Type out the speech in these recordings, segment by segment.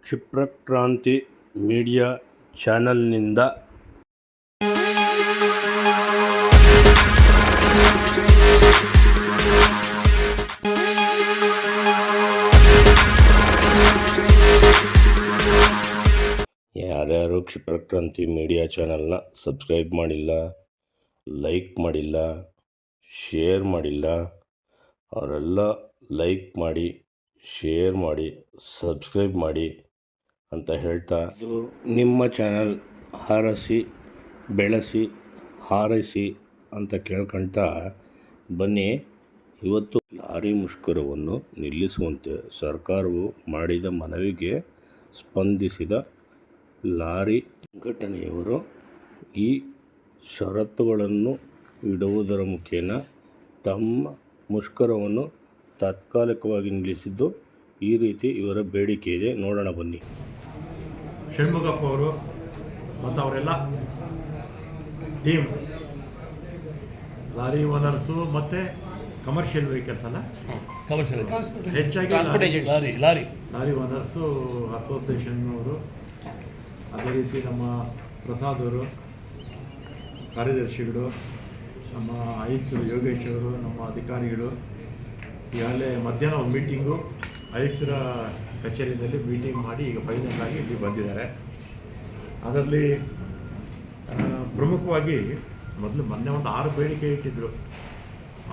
ಕ್ಷಿಪ್ರಕ್ರಾಂತಿ media ಚಾನೆಲ್ನಿಂದ ಯಾರ್ಯಾರು ಕ್ಷಿಪ್ರಕ್ರಾಂತಿ media ಚಾನೆಲ್ನ subscribe ಮಾಡಿಲ್ಲ, ಲೈಕ್ ಮಾಡಿಲ್ಲ, ಶೇರ್ ಮಾಡಿಲ್ಲ, ಅವರೆಲ್ಲ ಲೈಕ್ ಮಾಡಿ, ಶೇರ್ ಮಾಡಿ, ಸಬ್ಸ್ಕ್ರೈಬ್ ಮಾಡಿ ಅಂತ ಹೇಳ್ತಾ, ಇದು ನಿಮ್ಮ ಚಾನಲ್, ಹಾರಸಿ ಬೆಳೆಸಿ ಹಾರೈಸಿ ಅಂತ ಕೇಳ್ಕೊಳ್ತಾ ಬನ್ನಿ. ಇವತ್ತು ಲಾರಿ ಮುಷ್ಕರವನ್ನು ನಿಲ್ಲಿಸುವಂತೆ ಸರ್ಕಾರವು ಮಾಡಿದ ಮನವಿಗೆ ಸ್ಪಂದಿಸಿದ ಲಾರಿ ಸಂಘಟನೆಯವರು ಈ ಷರತ್ತುಗಳನ್ನು ಇಡುವುದರ ಮುಖೇನ ತಮ್ಮ ಮುಷ್ಕರವನ್ನು ತಾತ್ಕಾಲಿಕವಾಗಿ ನಿಲ್ಲಿಸಿದ್ದು. ಈ ರೀತಿ ಇವರ ಬೇಡಿಕೆ ಇದೆ, ನೋಡೋಣ ಬನ್ನಿ. ಷಣ್ಮುಗಪ್ಪ ಅವರು ಮತ್ತು ಅವರೆಲ್ಲ ಟೀಮ್ ಲಾರಿ ಓನರ್ಸು ಮತ್ತು ಕಮರ್ಷಿಯಲ್ ವೆಹಿಕಲ್ಸ್ ಅಲ್ಲ, ಹೆಚ್ಚಾಗಿ ಲಾರಿ ಓನರ್ಸು ಅಸೋಸಿಯೇಷನ್ನವರು, ಅದೇ ರೀತಿ ನಮ್ಮ ಪ್ರಸಾದ್ ಅವರು ಕಾರ್ಯದರ್ಶಿಗಳು, ನಮ್ಮ ಆಯುಕ್ತರು ಯೋಗೇಶ್ ಅವರು, ನಮ್ಮ ಅಧಿಕಾರಿಗಳು ಈಗಾಗಲೇ ಮಧ್ಯಾಹ್ನ ಒಂದು ಮೀಟಿಂಗು ಆಯುಕ್ತರ ಕಚೇರಿಯಲ್ಲಿ ಮೀಟಿಂಗ್ ಮಾಡಿ ಈಗ ಫೈನಲ್ ಆಗಿ ಇಲ್ಲಿ ಬಂದಿದ್ದಾರೆ. ಅದರಲ್ಲಿ ಪ್ರಮುಖವಾಗಿ ಮೊನ್ನೆ ಒಂದು 6 ಬೇಡಿಕೆ ಇಟ್ಟಿದ್ದರು.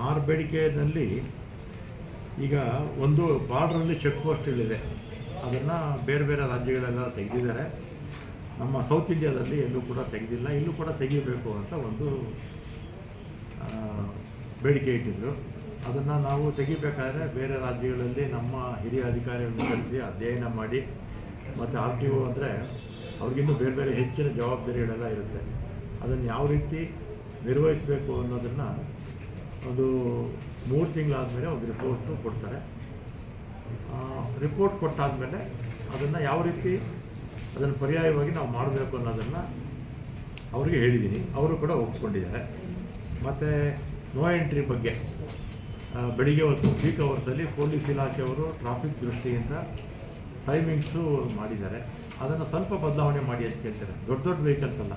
6 ಬೇಡಿಕೆಯಲ್ಲಿ ಈಗ ಒಂದು ಬಾರ್ಡ್ರಲ್ಲಿ ಚೆಕ್ ಪೋಸ್ಟ್ಗಳಿದೆ, ಅದನ್ನು ಬೇರೆ ಬೇರೆ ರಾಜ್ಯಗಳೆಲ್ಲ ತೆಗೆದಿದ್ದಾರೆ. ನಮ್ಮ ಸೌತ್ ಇಂಡಿಯಾದಲ್ಲಿ ಎಲ್ಲೂ ಕೂಡ ತೆಗೆದಿಲ್ಲ, ಇಲ್ಲೂ ಕೂಡ ತೆಗಿಬೇಕು ಅಂತ ಒಂದು ಬೇಡಿಕೆ ಇಟ್ಟಿದ್ದರು. ಅದನ್ನು ನಾವು ತೆಗಿಬೇಕಾದ್ರೆ ಬೇರೆ ರಾಜ್ಯಗಳಲ್ಲಿ ನಮ್ಮ ಹಿರಿಯ ಅಧಿಕಾರಿಗಳನ್ನು ಕರೆಸಿ ಅಧ್ಯಯನ ಮಾಡಿ, ಮತ್ತು RTO ಅಂದರೆ ಅವ್ರಿಗಿನ್ನೂ ಬೇರೆ ಬೇರೆ ಹೆಚ್ಚಿನ ಜವಾಬ್ದಾರಿಗಳೆಲ್ಲ ಇರುತ್ತೆ. ಅದನ್ನು ಯಾವ ರೀತಿ ನಿರ್ವಹಿಸಬೇಕು ಅನ್ನೋದನ್ನು ಒಂದು 3 ತಿಂಗಳಾದಮೇಲೆ ಒಂದು ರಿಪೋರ್ಟು ಕೊಡ್ತಾರೆ. ರಿಪೋರ್ಟ್ ಕೊಟ್ಟಾದಮೇಲೆ ಅದನ್ನು ಯಾವ ರೀತಿ ಅದನ್ನು ಪರ್ಯಾಯವಾಗಿ ನಾವು ಮಾಡಬೇಕು ಅನ್ನೋದನ್ನು ಅವರಿಗೆ ಹೇಳಿದ್ದೀನಿ. ಅವರು ಕೂಡ ಒಪ್ಪಿಕೊಂಡಿದ್ದಾರೆ. ಮತ್ತು ನೋ ಎಂಟ್ರಿ ಬಗ್ಗೆ ಬೆಳಿಗ್ಗೆ ಹೊತ್ತು ಪೀಕ್ ಅವರ್ಸಲ್ಲಿ ಪೊಲೀಸ್ ಇಲಾಖೆಯವರು ಟ್ರಾಫಿಕ್ ದೃಷ್ಟಿಯಿಂದ ಟೈಮಿಂಗ್ಸು ಮಾಡಿದ್ದಾರೆ. ಅದನ್ನು ಸ್ವಲ್ಪ ಬದಲಾವಣೆ ಮಾಡಿ ಅಂತ ಕೇಳ್ತಾರೆ. ದೊಡ್ಡ ದೊಡ್ಡ ವೆಹಿಕಲ್ಸ್ ಅಲ್ಲ,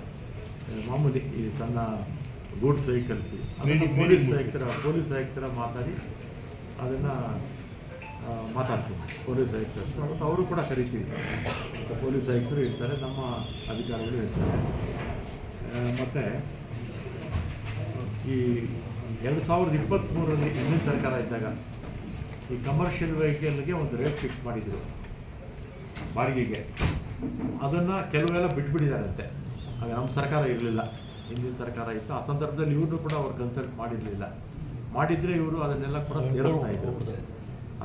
ಮಾಮೂಲಿ ಈ ಸಣ್ಣ ಗೂಡ್ಸ್ ವೆಹಿಕಲ್ಸ್, ಅದನ್ನು ಪೊಲೀಸ್ ಆಯುಕ್ತರ ಮಾತಾಡಿ ಅದನ್ನು ಮಾತಾಡ್ತೀವಿ. ಪೊಲೀಸ್ ಆಯುಕ್ತರು ಮತ್ತು ಅವರು ಕೂಡ ಕರಿತೀವಿ. ಮತ್ತು ಪೊಲೀಸ್ ಆಯುಕ್ತರು ಇರ್ತಾರೆ, ನಮ್ಮ ಅಧಿಕಾರಿಗಳು ಇರ್ತಾರೆ. ಮತ್ತು ಈ 2023ರಲ್ಲಿ ಹಿಂದಿನ ಸರ್ಕಾರ ಇದ್ದಾಗ ಈ ಕಮರ್ಷಿಯಲ್ ವೆಹಿಕಲ್ಗೆ ಒಂದು ರೇಟ್ ಫಿಕ್ಸ್ ಮಾಡಿದರು ಬಾಡಿಗೆಗೆ. ಅದನ್ನು ಕೆಲವೆಲ್ಲ ಬಿಟ್ಬಿಟ್ಟಿದ್ದಾರಂತೆ. ಆಗ ನಮ್ಮ ಸರ್ಕಾರ ಇರಲಿಲ್ಲ, ಹಿಂದಿನ ಸರ್ಕಾರ ಇತ್ತು. ಆ ಸಂದರ್ಭದಲ್ಲಿ ಇವ್ರನ್ನೂ ಕೂಡ ಅವ್ರು ಕನ್ಸಲ್ಟ್ ಮಾಡಿರಲಿಲ್ಲ. ಮಾಡಿದರೆ ಇವರು ಅದನ್ನೆಲ್ಲ ಕೂಡ ಸೇರಿಸ್ತಾ ಇದ್ರು.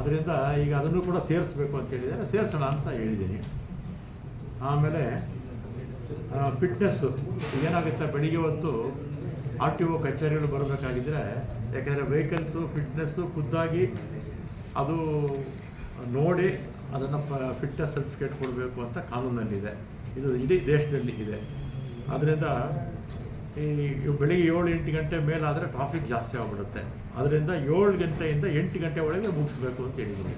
ಅದರಿಂದ ಈಗ ಅದನ್ನು ಕೂಡ ಸೇರಿಸ್ಬೇಕು ಅಂತ ಹೇಳಿದ್ದಾರೆ. ಸೇರಿಸೋಣ ಅಂತ ಹೇಳಿದ್ದೀನಿ. ಆಮೇಲೆ ಫಿಟ್ನೆಸ್ಸು ಏನಾಗುತ್ತೆ, ಬೆಳಿಗ್ಗೆ ಹೊತ್ತು RTO ಕಚೇರಿಗಳು ಬರಬೇಕಾಗಿದ್ದರೆ, ಯಾಕೆಂದರೆ ವೆಹಿಕಲ್ಸು ಫಿಟ್ನೆಸ್ಸು ಖುದ್ದಾಗಿ ಅದು ನೋಡಿ ಅದನ್ನು ಫಿಟ್ನೆಸ್ ಸರ್ಟಿಫಿಕೇಟ್ ಕೊಡಬೇಕು ಅಂತ ಕಾನೂನಲ್ಲಿದೆ. ಇದು ಇಡೀ ದೇಶದಲ್ಲಿ ಇದೆ. ಆದ್ದರಿಂದ ಈ ಬೆಳಿಗ್ಗೆ 7-8 ಗಂಟೆ ಮೇಲಾದರೆ ಟ್ರಾಫಿಕ್ ಜಾಸ್ತಿ ಆಗಿಬಿಡುತ್ತೆ. ಅದರಿಂದ 7 ಗಂಟೆಯಿಂದ 8 ಗಂಟೆ ಒಳಗೆ ಮುಗಿಸ್ಬೇಕು ಅಂತ ಹೇಳಿದ್ದೀನಿ.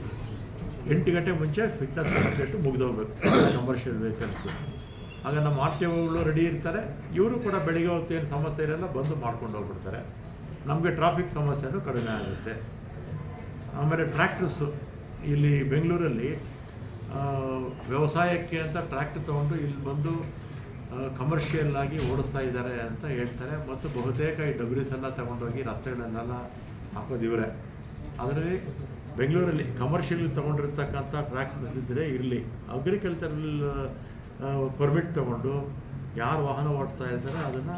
8 ಗಂಟೆ ಮುಂಚೆ ಫಿಟ್ನೆಸ್ ಸರ್ಟಿಫಿಕೇಟು ಮುಗಿದೋಗ್ಬೇಕು ಕಮರ್ಷಿಯಲ್ ವೆಹಿಕಲ್ಸು. ಆಗ ನಮ್ಮ RTOಗಳು ರೆಡಿ ಇರ್ತಾರೆ. ಇವರು ಕೂಡ ಬೆಳಿಗ್ಗೆ ಹೊತ್ತು ಏನು ಸಮಸ್ಯೆ ಇರೋಲ್ಲ, ಬಂದು ಮಾಡ್ಕೊಂಡು ಹೋಗ್ಬಿಡ್ತಾರೆ. ನಮಗೆ ಟ್ರಾಫಿಕ್ ಸಮಸ್ಯೆನೂ ಕಡಿಮೆ ಆಗುತ್ತೆ. ಆಮೇಲೆ ಟ್ರ್ಯಾಕ್ಟರ್ಸು ಇಲ್ಲಿ ಬೆಂಗಳೂರಲ್ಲಿ ವ್ಯವಸಾಯಕ್ಕೆ ಅಂತ ಟ್ರ್ಯಾಕ್ಟರ್ ತೊಗೊಂಡು ಇಲ್ಲಿ ಬಂದು ಕಮರ್ಷಿಯಲ್ ಆಗಿ ಓಡಿಸ್ತಾ ಇದ್ದಾರೆ ಅಂತ ಹೇಳ್ತಾರೆ. ಮತ್ತು ಬಹುತೇಕ ಈ ಡಬ್ರೀಸ್ ಎಲ್ಲ ತಗೊಂಡೋಗಿ ರಸ್ತೆಗಳನ್ನೆಲ್ಲ ಹಾಕೋದು ಇವರೇ. ಅದರಲ್ಲಿ ಬೆಂಗಳೂರಲ್ಲಿ ಕಮರ್ಷಿಯಲ್ ತೊಗೊಂಡಿರ್ತಕ್ಕಂಥ ಟ್ರ್ಯಾಕ್ಟರ್ಸ್ ಇದ್ದರೆ ಇರಲಿ, ಅಗ್ರಿಕಲ್ಚರಲ್ ಪರ್ಮಿಟ್ ತೊಗೊಂಡು ಯಾರು ವಾಹನ ಓಡಿಸ್ತಾ ಇರ್ತಾರೆ ಅದನ್ನು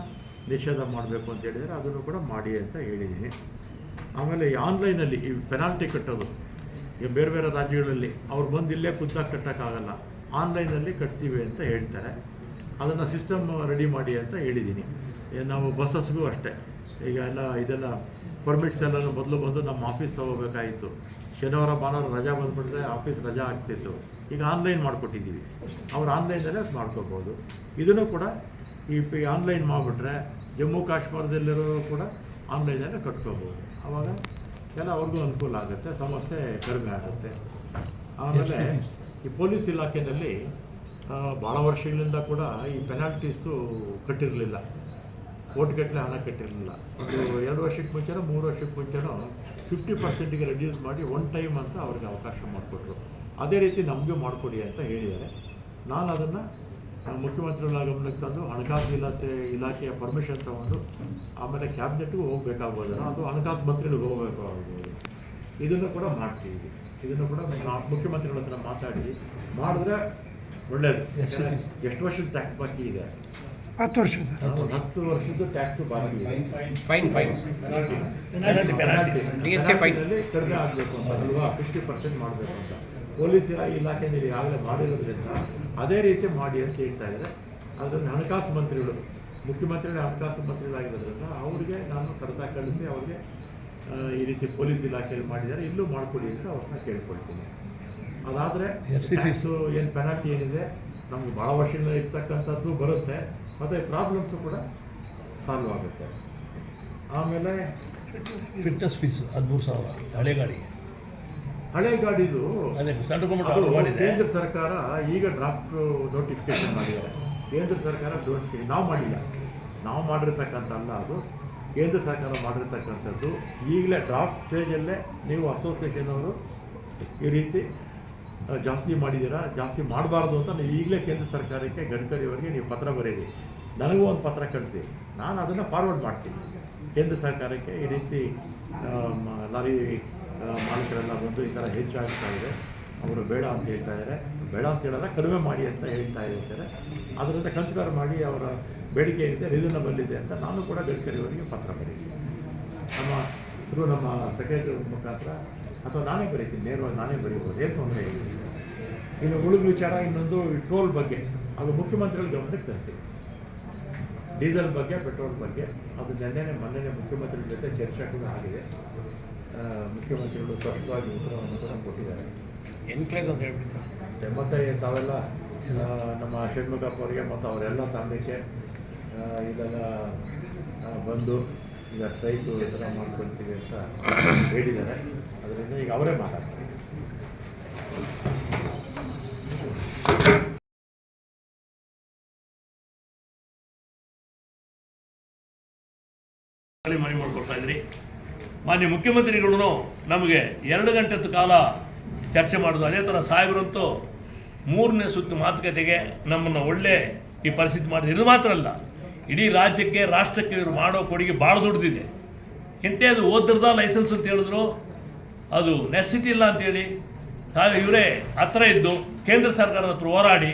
ನಿಷೇಧ ಮಾಡಬೇಕು ಅಂತ ಹೇಳಿದರೆ ಅದನ್ನು ಕೂಡ ಮಾಡಿ ಅಂತ ಹೇಳಿದ್ದೀನಿ. ಆಮೇಲೆ ಈ ಆನ್ಲೈನಲ್ಲಿ ಈ ಪೆನಾಲ್ಟಿ ಕಟ್ಟೋದು, ಈಗ ಬೇರೆ ಬೇರೆ ರಾಜ್ಯಗಳಲ್ಲಿ ಅವ್ರು ಬಂದು ಇಲ್ಲೇ ಖುದ್ದಾಗಿ ಕಟ್ಟೋಕ್ಕಾಗಲ್ಲ, ಆನ್ಲೈನಲ್ಲಿ ಕಟ್ತೀವಿ ಅಂತ ಹೇಳ್ತಾರೆ. ಅದನ್ನು ಸಿಸ್ಟಮ್ ರೆಡಿ ಮಾಡಿ ಅಂತ ಹೇಳಿದ್ದೀನಿ. ನಾವು ಬಸ್ಸಸ್ಗೂ ಅಷ್ಟೇ, ಈಗ ಇದೆಲ್ಲ ಪರ್ಮಿಟ್ಸ್ ಎಲ್ಲನೂ ಮೊದಲು ಬಂದು ನಮ್ಮ ಆಫೀಸ್ ತೊಗೋಬೇಕಾಯಿತು. ಶನಿವಾರ ಭಾನುವಾರ ರಜಾ ಬಂದುಬಿಟ್ರೆ ಆಫೀಸ್ ರಜಾ ಆಗ್ತಿತ್ತು. ಈಗ ಆನ್ಲೈನ್ ಮಾಡಿಕೊಟ್ಟಿದ್ದೀವಿ, ಅವ್ರು ಆನ್ಲೈನಲ್ಲೇ ಮಾಡ್ಕೋಬೋದು. ಇದನ್ನು ಕೂಡ ಈ ಆನ್ಲೈನ್ ಮಾಡಿಬಿಟ್ರೆ ಜಮ್ಮು ಕಾಶ್ಮೀರದಲ್ಲಿರೋರು ಕೂಡ ಆನ್ಲೈನಲ್ಲೇ ಕಟ್ಕೋಬೋದು. ಆವಾಗ ಎಲ್ಲ ಅವ್ರಿಗೂ ಅನುಕೂಲ ಆಗುತ್ತೆ, ಸಮಸ್ಯೆ ಕಡಿಮೆ ಆಗುತ್ತೆ. ಆಮೇಲೆ ಈ ಪೊಲೀಸ್ ಇಲಾಖೆಯಲ್ಲಿ ಭಾಳ ವರ್ಷಗಳಿಂದ ಕೂಡ ಈ ಪೆನಾಲ್ಟೀಸು ಕಟ್ಟಿರಲಿಲ್ಲ, ಕೋಟಿಗಟ್ಟಲೆ ಹಣ ಕಟ್ಟಿರಲಿಲ್ಲ. ಒಂದು 2 ವರ್ಷಕ್ಕೆ ಮುಂಚೆನೋ 3 ವರ್ಷಕ್ಕೆ ಮುಂಚೆನೋ 50%ಗೆ ರೆಡ್ಯೂಸ್ ಮಾಡಿ ಒನ್ ಟೈಮ್ ಅಂತ ಅವ್ರಿಗೆ ಅವಕಾಶ ಮಾಡಿಕೊಟ್ರು. ಅದೇ ರೀತಿ ನಮಗೂ ಮಾಡಿಕೊಡಿ ಅಂತ ಹೇಳಿದ್ದಾರೆ. ನಾನು ಅದನ್ನು ಮುಖ್ಯಮಂತ್ರಿಗಳ ಗಮನಕ್ಕೆ ತಂದು ಹಣಕಾಸು ಇಲಾಖೆಯ ಪರ್ಮಿಷನ್ ತೊಗೊಂಡು ಆಮೇಲೆ ಕ್ಯಾಬಿನೆಟ್ಗೂ ಹೋಗಬೇಕಾಗ್ಬೋದು, ಅಥವಾ ಹಣಕಾಸು ಮಂತ್ರಿಗಳಿಗೆ ಹೋಗಬೇಕಾಗ್ಬೋದು. ಇದನ್ನು ಕೂಡ ಮಾಡ್ತೀವಿ. ಇದನ್ನು ಕೂಡ ಮುಖ್ಯಮಂತ್ರಿಗಳ ಹತ್ರ ಮಾತಾಡಿ ಮಾಡಿದ್ರೆ ಒಳ್ಳೆಯದು. ಎಷ್ಟು ವರ್ಷದ ಟ್ಯಾಕ್ಸ್ ಬಾಕಿ ಇದೆ? 10 ವರ್ಷ ಸರ್. 10 ವರ್ಷದ ಟ್ಯಾಕ್ಸ್ ಬಾಕಿ ಇದೆ. ಕಡಿಮೆ ಆಗಬೇಕು ಅಂತ ಅಲ್ವಾ, 50% ಮಾಡಬೇಕು ಅಂತ ಪೊಲೀಸ್ ಇಲಾಖೆಯಲ್ಲಿ ಈಗಾಗಲೇ ಮಾಡಿರೋದ್ರಿಂದ ಅದೇ ರೀತಿ ಮಾಡಿ ಅಂತ ಹೇಳ್ತಾ ಇದ್ದಾರೆ. ಅದರಿಂದ ಹಣಕಾಸು ಮಂತ್ರಿಗಳು, ಮುಖ್ಯಮಂತ್ರಿಗಳ ಹಣಕಾಸು ಮಂತ್ರಿಗಳಾಗಿರೋದ್ರಿಂದ ಅವರಿಗೆ ನಾನು ಕಡತ ಕಳಿಸಿ ಅವ್ರಿಗೆ ಈ ರೀತಿ ಪೊಲೀಸ್ ಇಲಾಖೆಯಲ್ಲಿ ಮಾಡಿದ್ದಾರೆ, ಇಲ್ಲೂ ಮಾಡಿಕೊಡಿ ಅಂತ ಅವ್ರನ್ನ ಕೇಳ್ಕೊಳ್ತೀನಿ. ಅದಾದರೆ ಟ್ಯಾಕ್ಸು ಏನು ಪೆನಾಲ್ಟಿ ಏನಿದೆ ನಮ್ಗೆ ಭಾಳ ವರ್ಷದಿಂದ ಇರ್ತಕ್ಕಂಥದ್ದು ಬರುತ್ತೆ, ಮತ್ತು ಪ್ರಾಬ್ಲಮ್ಸು ಕೂಡ ಸಾಲ್ವ್ ಆಗುತ್ತೆ. ಆಮೇಲೆ ಫಿಟ್ನೆಸ್ ಫೀಸ್ 13,000 ಹಳೆ ಗಾಡಿಗೆ. ಹಳೆ ಗಾಡಿದು ಕೇಂದ್ರ ಸರ್ಕಾರ ಈಗ ಡ್ರಾಫ್ಟ್ ನೋಟಿಫಿಕೇಶನ್ ಮಾಡಿದ್ದಾರೆ. ಕೇಂದ್ರ ಸರ್ಕಾರ ನೋಟಿಫಿಕೇಶನ್ ನಾವು ಮಾಡಿಲ್ಲ, ನಾವು ಮಾಡಿರ್ತಕ್ಕಂಥ ಅಲ್ಲ, ಅದು ಕೇಂದ್ರ ಸರ್ಕಾರ ಮಾಡಿರ್ತಕ್ಕಂಥದ್ದು. ಈಗಲೇ ಡ್ರಾಫ್ಟ್ ಸ್ಟೇಜಲ್ಲೇ ನೀವು ಅಸೋಸಿಯೇಷನ್ ಅವರು ಈ ರೀತಿ ಜಾಸ್ತಿ ಮಾಡಿದ್ದೀರಾ, ಜಾಸ್ತಿ ಮಾಡಬಾರ್ದು ಅಂತ ನೀವು ಈಗಲೇ ಕೇಂದ್ರ ಸರ್ಕಾರಕ್ಕೆ ಗಡ್ಕರಿ ಅವರಿಗೆ ನೀವು ಪತ್ರ ಬರೀರಿ, ನನಗೂ ಒಂದು ಪತ್ರ ಕಳಿಸಿ, ನಾನು ಅದನ್ನು ಫಾರ್ವರ್ಡ್ ಮಾಡ್ತೀನಿ ಕೇಂದ್ರ ಸರ್ಕಾರಕ್ಕೆ. ಈ ರೀತಿ ಲಾರಿ ಮಾಲೀಕರೆಲ್ಲ ಬಂದು ಈ ಥರ ಹೆಚ್ಚಾಗ್ತಾ ಇದೆ, ಅವರು ಬೇಡ ಅಂತ ಹೇಳ್ತಾ ಇದ್ದಾರೆ, ಬೇಡ ಅಂತ ಹೇಳಿದ್ರೆ ಕಡಿಮೆ ಮಾಡಿ ಅಂತ ಹೇಳ್ತಾ ಇರ್ತಾರೆ. ಅದರಿಂದ ಕನ್ಸಿಡರ್ ಮಾಡಿ ಅವರ ಬೇಡಿಕೆ ಏನಿದೆ ರೀಸನಬಲ್ ಇದೆ ಅಂತ ನಾನು ಕೂಡ ಗಡ್ಕರಿ ಅವರಿಗೆ ಪತ್ರ ಬರೀತೀನಿ. ನಮ್ಮ ಸೆಕ್ರೆಟರಿ ಮುಖಾಂತರ ಅಥವಾ ನಾನೇ ಬರೀತೀನಿ, ನೇರವಾಗಿ ನಾನೇ ಬರೀಬೋದು, ಏನು ತೊಂದರೆ ಇಲ್ಲ. ಇನ್ನು ಉಳಿದ ವಿಚಾರ ಇನ್ನೊಂದು ಟೋಲ್ ಬಗ್ಗೆ, ಅದು ಮುಖ್ಯಮಂತ್ರಿಗಳ ಗಮನಕ್ಕೆ ತರ್ತೀವಿ. ಡೀಸೆಲ್ ಬಗ್ಗೆ, ಪೆಟ್ರೋಲ್ ಬಗ್ಗೆ ಅದು ಮೊನ್ನೆ ಮುಖ್ಯಮಂತ್ರಿಗಳ ಜೊತೆ ಚರ್ಚೆ ಕೂಡ ಆಗಿದೆ. ಮುಖ್ಯಮಂತ್ರಿಗಳು ಸ್ಪಷ್ಟವಾಗಿ ಉತ್ತರವನ್ನು ಕೂಡ ಕೊಟ್ಟಿದ್ದಾರೆ. ಎನ್ಕ್ಲೇವ್ ಅಂತ ಹೇಳ್ಬಿಡಿ ಸರ್. ಮತ್ತು ತಾವೆಲ್ಲ ನಮ್ಮ ಷಣ್ಮುಖಪ್ಪ ಅವರಿಗೆ ಮತ್ತು ಅವರೆಲ್ಲ ತಂಡಕ್ಕೆ ಇಲ್ಲೆಲ್ಲ ಬಂದು ಈಗ ಸ್ಟ್ರೈಕು ಈ ಥರ ಮಾಡ್ಕೊಳ್ತೀವಿ ಅಂತ ಹೇಳಿದ್ದಾರೆ. ಅದರಿಂದ ಈಗ ಅವರೇ ಮಾತಾಡ್ತಾರೆ. ಮನೆ ಮಾಡಿಕೊಡ್ತಾ ಇದ್ರಿ. ಮಾನ್ಯ ಮುಖ್ಯಮಂತ್ರಿಗಳು ನಮಗೆ 2 ಗಂಟೆ ಕಾಲ ಚರ್ಚೆ ಮಾಡೋದು. ಅದೇ ಥರ ಸಾಹೇಬರಂತೂ 3ನೇ ಸುತ್ತು ಮಾತುಕತೆಗೆ ನಮ್ಮನ್ನು ಒಳ್ಳೆ ಈ ಪರಿಸ್ಥಿತಿ ಮಾಡಿದ್ರು. ಇದು ಮಾತ್ರ ಅಲ್ಲ, ಇಡೀ ರಾಜ್ಯಕ್ಕೆ ರಾಷ್ಟ್ರಕ್ಕೆ ಇವರು ಮಾಡೋ ಕೊಡುಗೆ ಭಾಳ ದೊಡ್ಡದಿದೆ. ಎಂಟೇ ಅದು ಓದಿರದ ಲೈಸೆನ್ಸ್ ಅಂತ ಹೇಳಿದ್ರು, ಅದು ನೆಸಿಟಿ ಇಲ್ಲ ಅಂತೇಳಿ ಇವರೇ ಹತ್ರ ಇದ್ದು ಕೇಂದ್ರ ಸರ್ಕಾರದ ಹತ್ರ ಹೋರಾಡಿ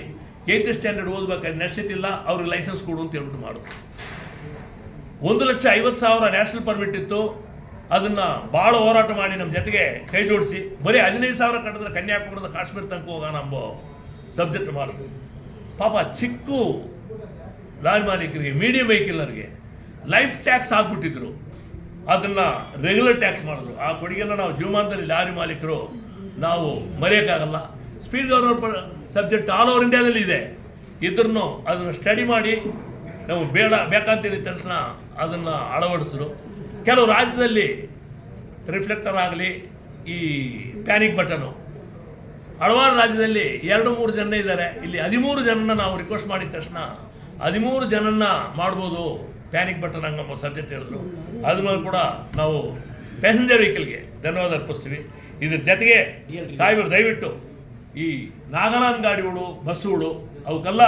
8th ಸ್ಟ್ಯಾಂಡರ್ಡ್ ಓದಬೇಕಾದ್ರೆ ನೆಸಿಟಿ ಇಲ್ಲ, ಅವ್ರಿಗೆ ಲೈಸೆನ್ಸ್ ಕೊಡು ಅಂತ ಹೇಳ್ಬಿಟ್ಟು ಮಾಡೋದು. 1,50,000 ನ್ಯಾಷನಲ್ ಪರ್ಮಿಟ್ ಇತ್ತು, ಅದನ್ನು ಭಾಳ ಹೋರಾಟ ಮಾಡಿ ನಮ್ಮ ಜೊತೆಗೆ ಕೈ ಜೋಡಿಸಿ ಬರೀ 15,000 ಕಟ್ಟಿದ್ರೆ ಕನ್ಯಾಕುಮಾರಿಯಿಂದ ಕಾಶ್ಮೀರ ತನಕ ಹೋಗೋಣ ಎಂಬ ಸಬ್ಜೆಕ್ಟ್ ಮಾಡಿದ್ರು. ಪಾಪ ಚಿಕ್ಕ ಲಾರಿ ಮಾಲೀಕರಿಗೆ, ಮೀಡಿಯಂ ವೆಹಿಕಲ್ನರಿಗೆ ಲೈಫ್ ಟ್ಯಾಕ್ಸ್ ಹಾಕ್ಬಿಟ್ಟಿದ್ರು, ಅದನ್ನು ರೆಗ್ಯುಲರ್ ಟ್ಯಾಕ್ಸ್ ಮಾಡಿದ್ರು. ಆ ಕೊಡುಗೆಲ್ಲ ನಾವು ಜೀವಮಾನದಲ್ಲಿ ಲಾರಿ ಮಾಲೀಕರು ನಾವು ಮರೆಯೋಕ್ಕಾಗಲ್ಲ. Speed governor subject all over ಇಂಡಿಯಾದಲ್ಲಿ ಇದೆ, ಇದ್ರೂ ಅದನ್ನು ಸ್ಟಡಿ ಮಾಡಿ ನಾವು ಬೇಕಂತ ಹೇಳಿದ ತಕ್ಷಣ ಅದನ್ನು ಅಳವಡಿಸಿದ್ರು. ಕೆಲವು ರಾಜ್ಯದಲ್ಲಿ ರಿಫ್ಲೆಕ್ಟರ್ ಆಗಲಿ, ಈ ಪ್ಯಾನಿಕ್ ಬಟನು, ಹಲವಾರು ರಾಜ್ಯದಲ್ಲಿ 2-3 ಜನ ಇದ್ದಾರೆ. ಇಲ್ಲಿ 13 ಜನನ ನಾವು ರಿಕ್ವೆಸ್ಟ್ ಮಾಡಿದ ತಕ್ಷಣ 13 ಜನನ್ನ ಮಾಡ್ಬೋದು ಪ್ಯಾನಿಕ್ ಬಟನ್ ಹಂಗಮ್ಮ ಸಬ್ಜೆಕ್ಟ್ ಹೇಳಿದ್ರು. ಅದ್ರ ಮೇಲೆ ಕೂಡ ನಾವು ಪ್ಯಾಸೆಂಜರ್ ವೆಹಿಕಲ್ಗೆ ಧನ್ಯವಾದ ಅರ್ಪಿಸ್ತೀವಿ. ಇದ್ರ ಜೊತೆಗೆ ಸಾಹೇಬರು ದಯವಿಟ್ಟು ಈ ನಾಗಾಲ್ಯಾಂಡ್ ಗಾಡಿಗಳು, ಬಸ್ಸುಗಳು ಅವಕ್ಕೆಲ್ಲ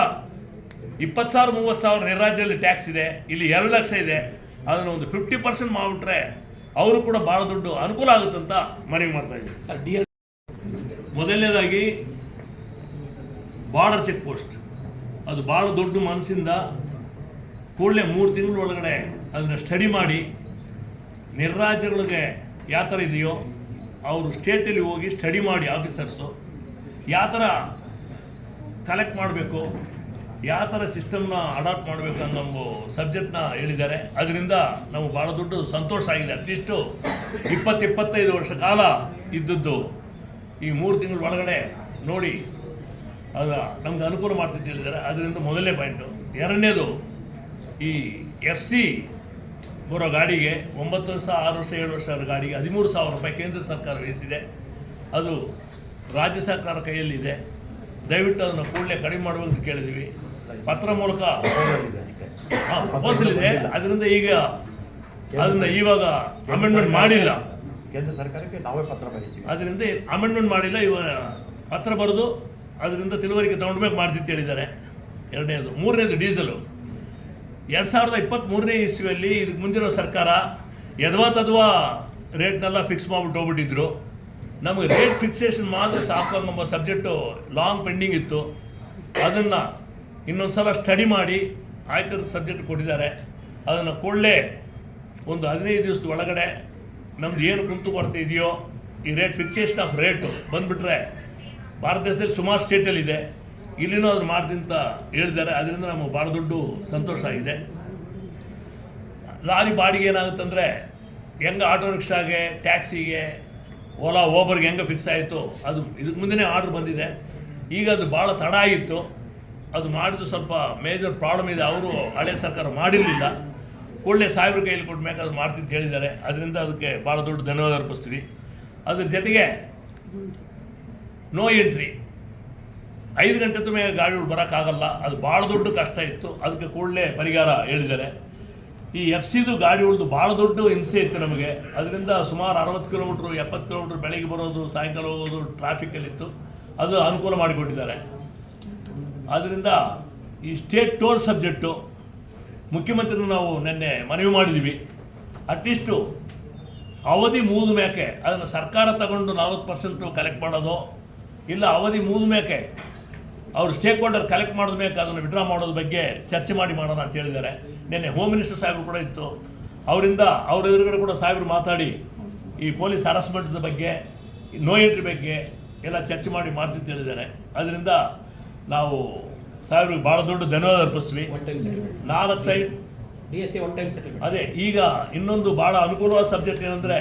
20,000-30,000 ನಿರ್ರಾಜ್ಯದಲ್ಲಿ ಟ್ಯಾಕ್ಸ್ ಇದೆ, ಇಲ್ಲಿ 2 ಲಕ್ಷ ಇದೆ. ಅದನ್ನು ಒಂದು 50% ಮಾಡಿಬಿಟ್ರೆ ಅವರು ಕೂಡ ಭಾಳ ದೊಡ್ಡ ಅನುಕೂಲ ಆಗುತ್ತಂತ ಮನವಿ ಮಾಡ್ತಾ ಇದ್ದೀವಿ ಸರ್. ಮೊದಲನೇದಾಗಿ ಬಾರ್ಡರ್ ಚೆಕ್ ಪೋಸ್ಟ್, ಅದು ಭಾಳ ದೊಡ್ಡ ಮನಸ್ಸಿಂದ ಕೂಡಲೇ 3 ತಿಂಗಳ ಒಳಗಡೆ ಅದನ್ನು ಸ್ಟಡಿ ಮಾಡಿ ನಿರ್ರಾಜ್ಯಗಳಿಗೆ ಯಾವ ಥರ ಇದೆಯೋ ಅವರು ಸ್ಟೇಟಲ್ಲಿ ಹೋಗಿ ಸ್ಟಡಿ ಮಾಡಿ ಆಫೀಸರ್ಸು ಯಾವ ಥರ ಕಲೆಕ್ಟ್ ಮಾಡಬೇಕು, ಯಾವ ಥರ ಸಿಸ್ಟಮ್ನ ಅಡಾಪ್ಟ್ ಮಾಡಬೇಕು ಅನ್ನೋ ಸಬ್ಜೆಕ್ಟ್ನ ಹೇಳಿದ್ದಾರೆ. ಅದರಿಂದ ನಾವು ಭಾಳ ದೊಡ್ಡ ಸಂತೋಷ ಆಗಿದೆ. ಅಟ್ಲೀಸ್ಟು 20-25 ವರ್ಷ ಕಾಲ ಇದ್ದದ್ದು ಈ 3 ತಿಂಗಳ ಒಳಗಡೆ ನೋಡಿ ಅದು ನಮ್ಗೆ ಅನುಕೂಲ ಮಾಡ್ತಿತ್ತು ಹೇಳಿದ್ದಾರೆ. ಅದರಿಂದ ಮೊದಲನೇ ಪಾಯಿಂಟು. ಎರಡನೇದು, ಈ FC ಬರೋ ಗಾಡಿಗೆ 9 ವರ್ಷ, 6 ವರ್ಷ, 7 ವರ್ಷ ಗಾಡಿಗೆ 13,000 ರೂಪಾಯಿ ಕೇಂದ್ರ ಸರ್ಕಾರ ವಹಿಸಿದೆ. ಅದು ರಾಜ್ಯ ಸರ್ಕಾರ ಕೈಯಲ್ಲಿದೆ. ದಯವಿಟ್ಟು ಅದನ್ನು ಕೂಡಲೇ ಕಡಿಮೆ ಮಾಡುವಂತ ಕೇಳಿದ್ವಿ. ಪತ್ರ ಮೂಲಕ ಇದೆ ಅಷ್ಟೇ. ಪ್ರಪೋಸಲ್ ಇದೆ, ಅದರಿಂದ ಈಗ ಅದನ್ನು ಇವಾಗ ಅಮೆಂಡ್ಮೆಂಟ್ ಮಾಡಿಲ್ಲ, ಕೇಂದ್ರ ಸರ್ಕಾರಕ್ಕೆ ನಾವೇ ಪತ್ರ ಬರೀತೀವಿ. ಅದರಿಂದ ಅಮೆಂಡ್ಮೆಂಟ್ ಮಾಡಿಲ್ಲ. ಇವಾಗ ಪತ್ರ ಬರೆದು ಅದರಿಂದ ತಿಳುವಳಿಕೆ ತೊಗೊಂಡ್ಬೇಕು ಮಾಡ್ತಿತ್ತು ಹೇಳಿದ್ದಾರೆ. ಎರಡನೇದು. ಮೂರನೇದು ಡೀಸೆಲು. 2023ನೇ ಇಸ್ವಿಯಲ್ಲಿ ಇದಕ್ಕೆ ಮುಂದಿರೋ ಸರ್ಕಾರ ಯದ್ವಾ ರೇಟ್ನೆಲ್ಲ ಫಿಕ್ಸ್ ಮಾಡಿಬಿಟ್ಟು ಹೋಗ್ಬಿಟ್ಟಿದ್ರು. ನಮಗೆ ರೇಟ್ ಫಿಕ್ಸೇಷನ್ ಮಾತ್ರ ಸಾಕು ಎಂಬ ಸಬ್ಜೆಕ್ಟು ಲಾಂಗ್ ಪೆಂಡಿಂಗ್ ಇತ್ತು. ಅದನ್ನು ಇನ್ನೊಂದು ಸಲ ಸ್ಟಡಿ ಮಾಡಿ ಆಯ್ತದ ಸಬ್ಜೆಕ್ಟ್ ಕೊಟ್ಟಿದ್ದಾರೆ. ಅದನ್ನು ಕೂಡಲೇ ಒಂದು 15 ದಿವಸದ ಒಳಗಡೆ ನಮ್ದು ಏನು ಕುಂತು ಕೊರತೆ ಇದೆಯೋ ಈ ರೇಟ್ ಫಿಕ್ಸೇಷನ್ ಆಫ್ ರೇಟು ಬಂದುಬಿಟ್ರೆ ಭಾರತ ದೇಶದಲ್ಲಿ ಸುಮಾರು ಸ್ಟೇಟಲ್ಲಿದೆ, ಇಲ್ಲಿನೂ ಅದನ್ನು ಮಾಡ್ತೀನಿ ಅಂತ ಹೇಳಿದ್ದಾರೆ. ಅದರಿಂದ ನಮಗೆ ಭಾಳ ದೊಡ್ಡ ಸಂತೋಷ ಆಗಿದೆ. ಲಾರಿ ಬಾಡಿಗೆ ಏನಾಗುತ್ತಂದರೆ ಹೆಂಗೆ ಆಟೋ ರಿಕ್ಷಾಗೆ, ಟ್ಯಾಕ್ಸಿಗೆ, ಓಲಾ ಓಬರ್ಗೆ ಹೆಂಗೆ ಫಿಕ್ಸ್ ಆಯಿತು ಅದು ಇದಕ್ಕೆ ಮುಂದೆನೇ ಆರ್ಡ್ರ್ ಬಂದಿದೆ. ಈಗ ಅದು ಭಾಳ ತಡ ಆಗಿತ್ತು. ಅದು ಮಾಡಿದ್ದು ಸ್ವಲ್ಪ ಮೇಜರ್ ಪ್ರಾಬ್ಲಮ್ ಇದೆ. ಅವರು ಹಳೆ ಸರ್ಕಾರ ಮಾಡಿರಲಿಲ್ಲ. ಕೂಡಲೇ ಸಾಹೇಬ್ರ ಕೈಯಲ್ಲಿ ಕೊಟ್ಟು ಅದು ಮಾಡ್ತೀನಿ ಅಂತ ಹೇಳಿದ್ದಾರೆ. ಅದರಿಂದ ಅದಕ್ಕೆ ಭಾಳ ದೊಡ್ಡ ಧನ್ಯವಾದ ಅರ್ಪಿಸ್ತೀವಿ. ಅದ್ರ ಜೊತೆಗೆ ನೋ ಎಂಟ್ರಿ 5 ಗಂಟೆ ತುಂಬ ಗಾಡಿಗಳು ಬರೋಕ್ಕಾಗಲ್ಲ, ಅದು ಭಾಳ ದೊಡ್ಡ ಕಷ್ಟ ಇತ್ತು. ಅದಕ್ಕೆ ಕೂಡಲೇ ಪರಿಹಾರ ಹೇಳಿದ್ದಾರೆ. ಈ FCದು ಗಾಡಿಗಳದ್ದು ಭಾಳ ದೊಡ್ಡ ಹಿಂಸೆ ಇತ್ತು ನಮಗೆ. ಅದರಿಂದ ಸುಮಾರು 60 ಕಿಲೋಮೀಟ್ರು 70 ಕಿಲೋಮೀಟ್ರ್ ಬೆಳಗ್ಗೆ ಬರೋದು ಸಾಯಂಕಾಲ ಹೋಗೋದು ಟ್ರಾಫಿಕಲ್ಲಿತ್ತು. ಅದು ಅನುಕೂಲ ಮಾಡಿಕೊಟ್ಟಿದ್ದಾರೆ. ಆದ್ದರಿಂದ ಈ ಸ್ಟೇಟ್ ಟೋಲ್ ಸಬ್ಜೆಕ್ಟು ಮುಖ್ಯಮಂತ್ರಿಗಳು ನಾವು ನಿನ್ನೆ ಮನವಿ ಮಾಡಿದ್ದೀವಿ. ಅಟ್ಲೀಸ್ಟು ಅವಧಿ ಮುಗಿದ ಮೇಕೆ ಅದನ್ನು ಸರ್ಕಾರ ತಗೊಂಡು 40% ಕಲೆಕ್ಟ್ ಮಾಡೋದು, ಇಲ್ಲ ಅವಧಿ ಮುಗಿದ ಮೇಕೆ ಅವರು ಸ್ಟೇಕ್ ಹೋಲ್ಡರ್ ಕಲೆಕ್ಟ್ ಮಾಡಿದ ಮೇಲೆ ಅದನ್ನು ವಿಡ್ರಾ ಮಾಡೋದ್ರ ಬಗ್ಗೆ ಚರ್ಚೆ ಮಾಡೋಣ ಅಂತ ಹೇಳಿದ್ದಾರೆ. ನಿನ್ನೆ ಹೋಮ್ ಮಿನಿಸ್ಟರ್ ಸಾಹೇಬರು ಕೂಡ ಇತ್ತು. ಅವರಿಂದ ಅವ್ರ ಎದುರುಗಡೆ ಕೂಡ ಸಾಹೇಬರು ಮಾತಾಡಿ ಈ ಪೊಲೀಸ್ ಹರಾಸ್ಮೆಂಟ್ ಬಗ್ಗೆ, ನೋ ಎಂಟ್ರಿ ಬಗ್ಗೆ ಎಲ್ಲ ಚರ್ಚೆ ಮಾಡ್ತೀನಿ ಅಂತ ಹೇಳಿದ್ದಾರೆ. ಅದರಿಂದ ನಾವು ಸಾಹೇಬ್ರಿಗೆ ಭಾಳ ದೊಡ್ಡ ಧನ್ಯವಾದ ಅರ್ಪಿಸ್ತೀವಿ. 4 ಸೈಡ್ ಅದೇ. ಈಗ ಇನ್ನೊಂದು ಭಾಳ ಅನುಕೂಲವಾದ ಸಬ್ಜೆಕ್ಟ್ ಏನಂದರೆ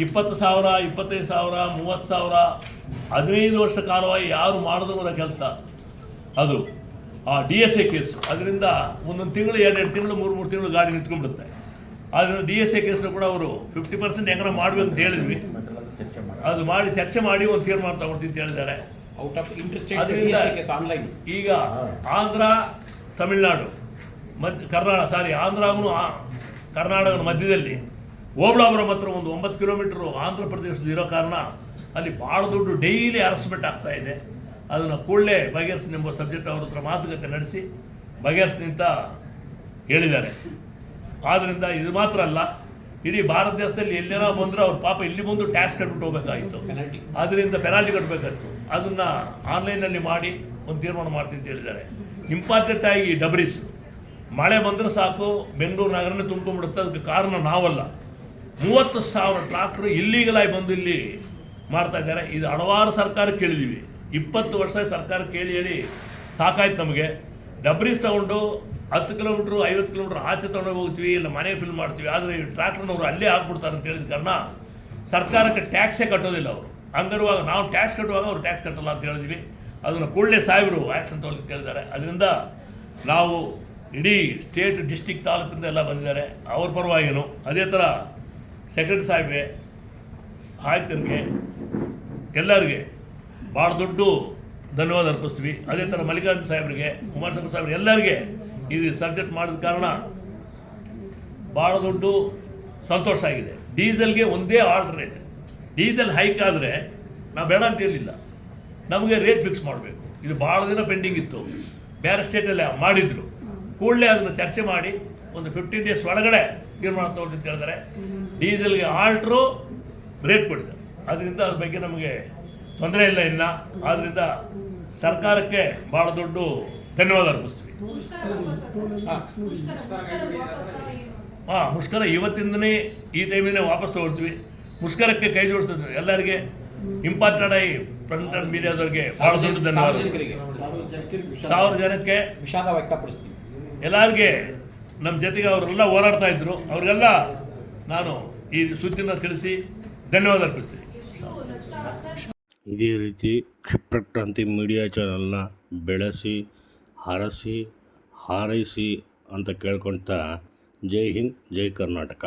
20,000, 25,000, 30,000 15 ವರ್ಷ ಕಾಲವಾಗಿ ಯಾರು ಮಾಡಿದವರ ಕೆಲಸ ಅದು ಆ DSA ಕೇಸು. ಅದರಿಂದ ಒಂದೊಂದು ತಿಂಗಳು 2 ತಿಂಗಳು 3 ತಿಂಗಳು ಗಾಡಿ ನಿಂತ್ಕೊಂಡ್ಬಿಡುತ್ತೆ. ಆದ್ದರಿಂದ DSA ಕೇಸನ್ನು ಕೂಡ ಅವರು 50% ಹೆಂಗಾರ ಮಾಡಬೇಕು ಅಂತ ಹೇಳಿದ್ವಿ. ಅದು ಮಾಡಿ ಚರ್ಚೆ ಮಾಡಿ ಒಂದು ತೀರ್ಮಾನ ತಗೊಳ್ತೀನಿ ಅಂತ ಹೇಳಿದ್ದಾರೆ. ಅದರಿಂದ ಈಗ ಆಂಧ್ರ, ತಮಿಳುನಾಡು, ಆಂಧ್ರಗೂ ಕರ್ನಾಟಕದ ಮಧ್ಯದಲ್ಲಿ ಓಬಳಾಪುರಂ ಹತ್ರ ಒಂದು 9 ಕಿಲೋಮೀಟ್ರು ಆಂಧ್ರ ಪ್ರದೇಶದ ಇರೋ ಕಾರಣ ಅಲ್ಲಿ ಭಾಳ ದೊಡ್ಡ ಡೈಲಿ ಹರಾಸ್ಮೆಂಟ್ ಆಗ್ತಾ ಇದೆ. ಅದನ್ನು ಕೂಡಲೇ ಬಗೆಹರಿಸಿ ಎಂಬ ಸಬ್ಜೆಕ್ಟ್ ಅವ್ರ ಹತ್ರ ಮಾತುಕತೆ ನಡೆಸಿ ಬಗೆಹರಿಸಿ ಅಂತ ಹೇಳಿದ್ದಾರೆ. ಆದ್ದರಿಂದ ಇದು ಮಾತ್ರ ಅಲ್ಲ, ಇಡೀ ಭಾರತ ದೇಶದಲ್ಲಿ ಎಲ್ಲೇನೋ ಬಂದರೆ ಅವ್ರ ಪಾಪ ಇಲ್ಲಿ ಬಂದು ಟ್ಯಾಕ್ಸ್ ಕಟ್ಬಿಟ್ಟು ಹೋಗಬೇಕಾಗಿತ್ತು. ಅದರಿಂದ ಪೆನಾಲ್ಟಿ ಕಟ್ಟಬೇಕಾಗಿತ್ತು. ಅದನ್ನು ಆನ್ಲೈನಲ್ಲಿ ಮಾಡಿ ಒಂದು ತೀರ್ಮಾನ ಮಾಡ್ತೀನಿ ಅಂತ ಹೇಳಿದ್ದಾರೆ. ಇಂಪಾರ್ಟೆಂಟಾಗಿ ಡಬ್ರೀಸ್ ಮಳೆ ಬಂದರೆ ಸಾಕು ಬೆಂಗಳೂರು ನಗರನೇ ತುಂಬ್ಕೊಂಡ್ಬಿಡುತ್ತೆ. ಅದಕ್ಕೆ ಕಾರಣ ನಾವಲ್ಲ, 30,000 ಟ್ರಾಕ್ಟ್ರು ಇಲ್ಲೀಗಲಾಗಿ ಬಂದು ಇಲ್ಲಿ ಮಾಡ್ತಾ ಇದ್ದಾರೆ. ಇದು ಹಲವಾರು ಸರ್ಕಾರ ಕೇಳಿದ್ದೀವಿ. 20 ವರ್ಷ ಸರ್ಕಾರ ಕೇಳಿ ಹೇಳಿ ಸಾಕಾಯ್ತು ನಮಗೆ. ಡಬ್ರೀಸ್ ತೊಗೊಂಡು 10 ಕಿಲೋಮೀಟ್ರು 50 ಕಿಲೋಮೀಟ್ರ್ ಆಚೆ ತೊಗೊಂಡೋಗಿ ಹೋಗ್ತೀವಿ, ಇಲ್ಲ ಮನೆ ಫಿಲ್ ಮಾಡ್ತೀವಿ. ಆದರೆ ಈ ಟ್ರ್ಯಾಕ್ಟರ್ನವರು ಅಲ್ಲೇ ಹಾಕ್ಬಿಡ್ತಾರೆ ಅಂತ ಹೇಳಿದ ಕಾರಣ ಸರ್ಕಾರಕ್ಕೆ ಟ್ಯಾಕ್ಸೇ ಕಟ್ಟೋದಿಲ್ಲ ಅವರು. ಹಂಗಿರುವಾಗ ನಾವು ಟ್ಯಾಕ್ಸ್ ಕಟ್ಟುವಾಗ ಅವ್ರು ಟ್ಯಾಕ್ಸ್ ಕಟ್ಟಲ್ಲ ಅಂತ ಹೇಳಿದ್ವಿ. ಅದನ್ನು ಕೂಡಲೇ ಸಾಹೇಬರು ಆ್ಯಕ್ಷನ್ ತೊಗೊಳ್ಳಿಕ್ಕೆ ಕೇಳಿದ್ದಾರೆ. ಅದರಿಂದ ನಾವು ಇಡೀ ಸ್ಟೇಟ್, ಡಿಸ್ಟಿಕ್, ತಾಲೂಕಿಂದ ಎಲ್ಲ ಬಂದಿದ್ದಾರೆ ಅವ್ರ ಪರವಾಗಿನೂ. ಅದೇ ಥರ ಸೆಕ್ರೆಟರಿ ಸಾಹೇಬ್ಗೆ, ಆಯುಕ್ತರಿಗೆ, ಎಲ್ಲರಿಗೆ ಭಾಳ ದೊಡ್ಡ ಧನ್ಯವಾದ ಅರ್ಪಿಸ್ತೀವಿ. ಅದೇ ಥರ ಮಲ್ಲಿಕಾರ್ಜುನ ಸಾಹೇಬರಿಗೆ, ಕುಮಾರಸ್ವಾಮಿ ಸಾಹೇಬ್ರಿಗೆ, ಎಲ್ಲರಿಗೆ ಇದು ಸಬ್ಜೆಕ್ಟ್ ಮಾಡಿದ ಕಾರಣ ಭಾಳ ದೊಡ್ಡ ಸಂತೋಷ ಆಗಿದೆ. ಡೀಸೆಲ್ಗೆ ಒಂದೇ ಆಲ್ಟರ್ನೇಟ್. ಡೀಸೆಲ್ ಹೈಕ್ ಆದರೆ ನಾವು ಬೇಡ ಅಂತ ಹೇಳಿಲ್ಲ, ನಮಗೆ ರೇಟ್ ಫಿಕ್ಸ್ ಮಾಡಬೇಕು. ಇದು ಭಾಳ ದಿನ ಪೆಂಡಿಂಗ್ ಇತ್ತು. ಬೇರೆ ಸ್ಟೇಟಲ್ಲಿ ಮಾಡಿದ್ರು. ಕೂಡಲೇ ಅದನ್ನು ಚರ್ಚೆ ಮಾಡಿ ಒಂದು 15 ಡೇಸ್ ಒಳಗಡೆ ತೀರ್ಮಾನ ತಗೊಳ್ತೀನಿ ಅಂತ ಹೇಳಿದರೆ ಡೀಸೆಲ್ಗೆ ಆಲ್ಟ್ರು ರೇಟ್ ಕೊಟ್ಟಿದ್ದಾರೆ. ಅದರಿಂದ ಅದ್ರ ಬಗ್ಗೆ ನಮಗೆ ತೊಂದರೆ ಇಲ್ಲ. ಆದ್ದರಿಂದ ಸರ್ಕಾರಕ್ಕೆ ಭಾಳ ದೊಡ್ಡ ಧನ್ಯವಾದ ಅರ್ಪಿಸ್ತೀವಿ. ಮುಷ್ಕರ ಇವತ್ತಿಂದನೇ ಈ ಟೈಮಿಂದ ವಾಪಸ್ ತಗೊಳ್ತೀವಿ. ಮುಷ್ಕರಕ್ಕೆ ಕೈ ಜೋಡಿಸಿದ್ರು ಎಲ್ಲರಿಗೆ, ಇಂಪಾರ್ಟೆಂಟ್ ಆಗಿ ಪ್ರಿಂಟ್ ಅಂಡ್ ಮೀಡಿಯಾದವ್ರಿಗೆ ಭಾಳ ದೊಡ್ಡ ಧನ್ಯವಾದ. 1000 ಜನಕ್ಕೆ ವಿಷಾದ ವ್ಯಕ್ತಪಡಿಸ್ತೀವಿ. ಎಲ್ಲರಿಗೆ ನಮ್ಮ ಜೊತೆಗೆ ಅವರೆಲ್ಲ ಹೋರಾಡ್ತಾ ಇದ್ರು, ಅವ್ರಿಗೆಲ್ಲ ನಾನು ಈ ಸುದ್ದಿನ ತಿಳಿಸಿ ಧನ್ಯವಾದ ಅರ್ಪಿಸ್ತೀನಿ. ಇದೇ ರೀತಿ ಕ್ಷಿಪ್ರಕ್ರಾಂತಿ ಮೀಡಿಯಾ ಚಾನಲ್ನ ಬೆಳೆಸಿ, ಹರಸಿ, ಹಾರೈಸಿ ಅಂತ ಕೇಳ್ಕೊಳ್ತಾ, ಜೈ ಹಿಂದ್, ಜೈ ಕರ್ನಾಟಕ.